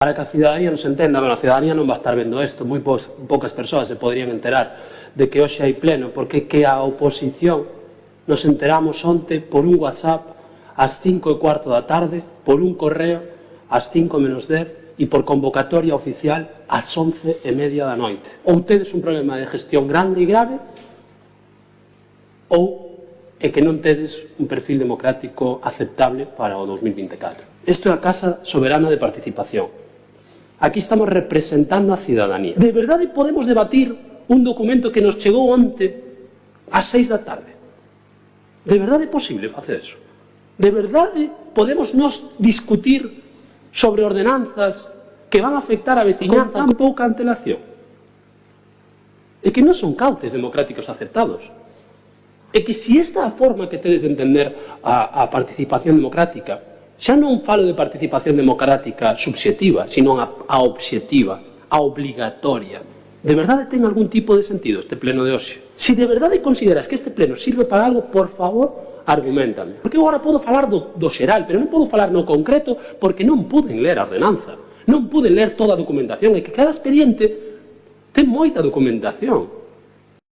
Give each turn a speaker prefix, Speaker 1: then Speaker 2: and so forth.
Speaker 1: Para que a cidadanía nos entenda, bueno, a cidadanía non va a estar vendo isto, moi poucas persoas se poderían enterar de que hoxe hai pleno, porque que a oposición nos enteramos onte por un WhatsApp ás 5:15 da tarde, por un correo ás 5:10 e por convocatoria oficial ás 11:30 da noite. Ou tedes un problema de gestión grande e grave, ou é que non tedes un perfil democrático aceptable para o 2024. Isto é a Casa Soberana de Participación. Aquí estamos representando a cidadanía. De verdade podemos debatir un documento que nos chegou onte ás 6 da tarde? De verdade é posible facer eso? De verdade podemos nos discutir sobre ordenanzas que van a afectar a veciñanza con tan pouca antelación? É que non son cauces democráticos aceptados. É que se esta é a forma que tedes de entender a participación democrática, xa non falo de participación democrática subxetiva, sino a obxectiva, a obligatoria. De verdade ten algún tipo de sentido este pleno de hoxe? Se de verdade consideras que este pleno sirve para algo, por favor, argumentame. Porque eu agora podo falar do xeral, pero non podo falar no concreto porque non puden ler a ordenanza. Non puden ler toda a documentación, e que cada expediente ten moita documentación.